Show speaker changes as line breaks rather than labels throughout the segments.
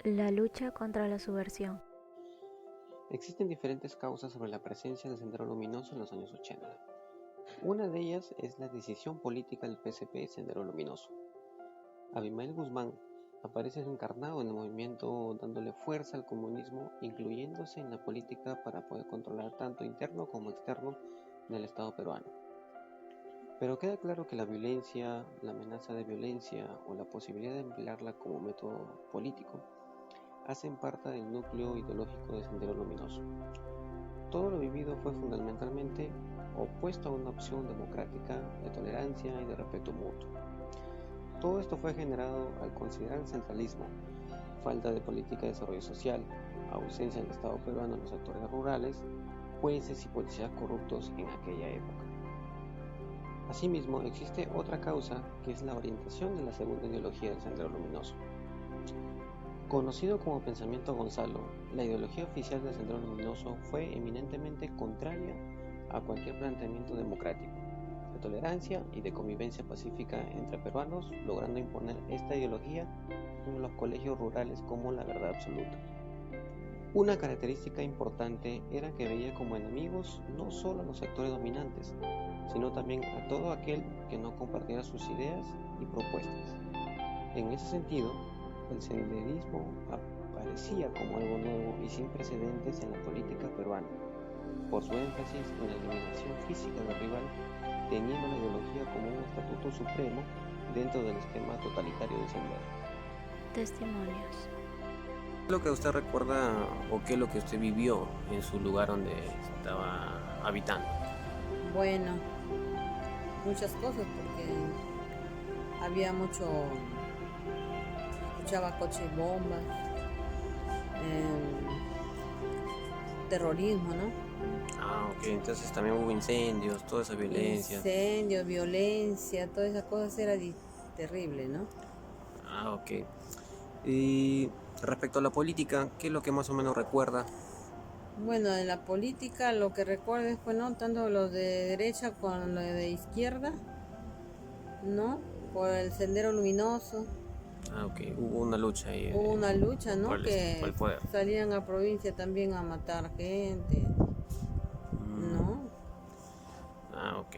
La lucha contra la subversión.
Existen diferentes causas sobre la presencia del Sendero Luminoso en los años 80. Una de ellas es la decisión política del PSP Sendero Luminoso. Abimael Guzmán aparece reencarnado en el movimiento dándole fuerza al comunismo, incluyéndose en la política para poder controlar tanto interno como externo en el Estado peruano. Pero queda claro que la violencia, la amenaza de violencia o la posibilidad de emplearla como método político hacen parte del núcleo ideológico de Sendero Luminoso. Todo lo vivido fue fundamentalmente opuesto a una opción democrática de tolerancia y de respeto mutuo. Todo esto fue generado al considerar el centralismo, falta de política de desarrollo social, ausencia del Estado peruano en los sectores rurales, jueces y policías corruptos en aquella época. Asimismo, existe otra causa que es la orientación de la segunda ideología del Sendero Luminoso. Conocido como Pensamiento Gonzalo, la ideología oficial del Sendero Luminoso fue eminentemente contraria a cualquier planteamiento democrático, de tolerancia y de convivencia pacífica entre peruanos, logrando imponer esta ideología en los colegios rurales como la verdad absoluta. Una característica importante era que veía como enemigos no solo a los sectores dominantes, sino también a todo aquel que no compartiera sus ideas y propuestas. En ese sentido, el senderismo aparecía como algo nuevo y sin precedentes en la política peruana, por su énfasis en la eliminación física del rival, teniendo la ideología como un estatuto supremo dentro del esquema totalitario del sendero.
Testimonios.
¿Qué es lo que usted recuerda o qué es lo que usted vivió en su lugar donde estaba habitando?
Bueno, muchas cosas porque había escuchaba coches bombas, terrorismo, ¿no?
Ok, entonces también hubo incendios, toda esa violencia.
Incendios, violencia, todas esas cosas era terrible, ¿no?
Ok. Y respecto a la política, ¿qué es lo que más o menos recuerda?
Bueno, en la política lo que recuerdo es, pues, ¿no? Tanto los de derecha con los de izquierda, ¿no? Por el Sendero Luminoso.
Ok, hubo una lucha ahí.
Hubo una lucha, ¿no?
Por el
Que
poder.
salían a provincia también a matar gente, ¿no?
Ok.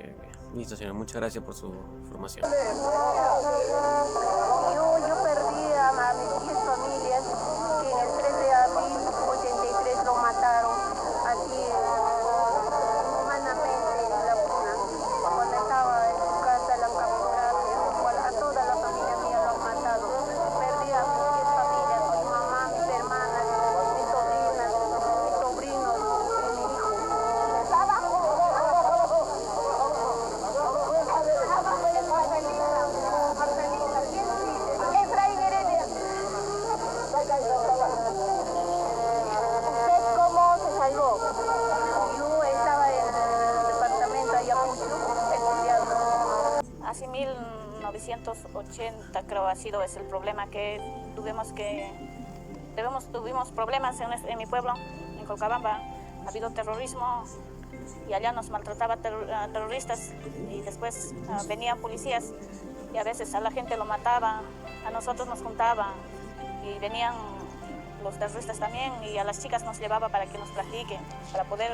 Listo, señora, muchas gracias por su información.
Yo perdí a mis 10 familias que en el 3 de abril 83 lo mataron aquí humanamente en la puna. Cuando estaba en su casa la capturaron, a toda la familia mía lo han matado. Perdí a mis 10 familias, mi mamá, mis hermanas, mis sobrinas, mis sobrinos y mi hijo. Efraín Heredia. ¿Usted cómo se salvó? Yo estaba en el departamento de Ayacucho, estudiando.
Así 1980 creo ha sido ese el problema que tuvimos problemas en mi pueblo, en Colcabamba. Ha habido terrorismo y allá nos maltrataba terroristas y después venían policías y a veces a la gente lo mataba, a nosotros nos juntaban y venían los terroristas también y a las chicas nos llevaba para que nos practiquen, para poder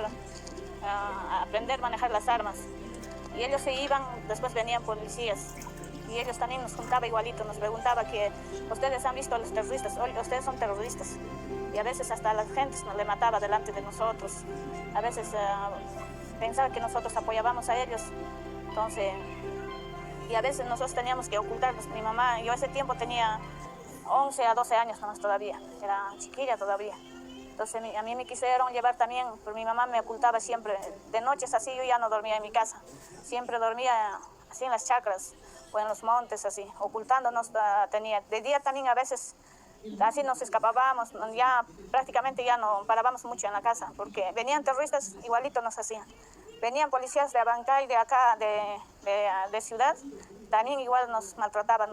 aprender a manejar las armas. Y ellos se iban, después venían policías y ellos también nos juntaban igualito, nos preguntaba que ustedes han visto a los terroristas, oye, ustedes son terroristas. Y a veces hasta a las gentes nos le mataba delante de nosotros. A veces pensaba que nosotros apoyábamos a ellos. Entonces, y a veces nosotros teníamos que ocultarnos. Mi mamá, yo ese tiempo tenía 11 a 12 años nomás todavía, era chiquilla todavía. Entonces a mí me quisieron llevar también, pero mi mamá me ocultaba siempre. De noches así yo ya no dormía en mi casa. Siempre dormía así en las chacras o en los montes así, ocultándonos tenía. De día también a veces así nos escapábamos, ya prácticamente ya no parábamos mucho en la casa, porque venían terroristas, igualito nos hacían. Venían policías de Abancay, de acá, de ciudad, también igual nos maltrataban.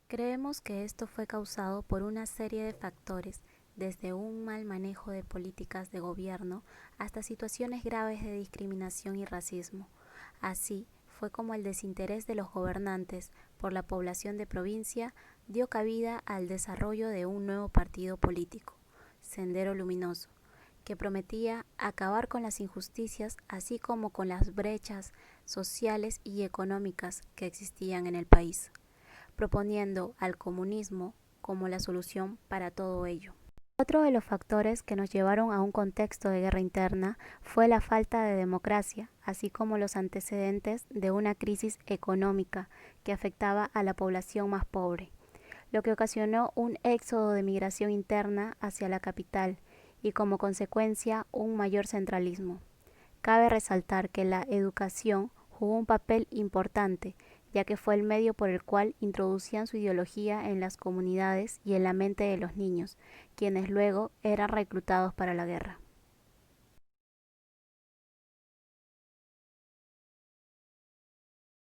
Creemos que esto fue causado por una serie de factores, desde un mal manejo de políticas de gobierno hasta situaciones graves de discriminación y racismo. Así, fue como el desinterés de los gobernantes por la población de provincia dio cabida al desarrollo de un nuevo partido político, Sendero Luminoso, que prometía acabar con las injusticias así como con las brechas sociales y económicas que existían en el país, proponiendo al comunismo como la solución para todo ello. Otro de los factores que nos llevaron a un contexto de guerra interna fue la falta de democracia, así como los antecedentes de una crisis económica que afectaba a la población más pobre, lo que ocasionó un éxodo de migración interna hacia la capital y como consecuencia un mayor centralismo. Cabe resaltar que la educación jugó un papel importante, ya que fue el medio por el cual introducían su ideología en las comunidades y en la mente de los niños, quienes luego eran reclutados para la guerra.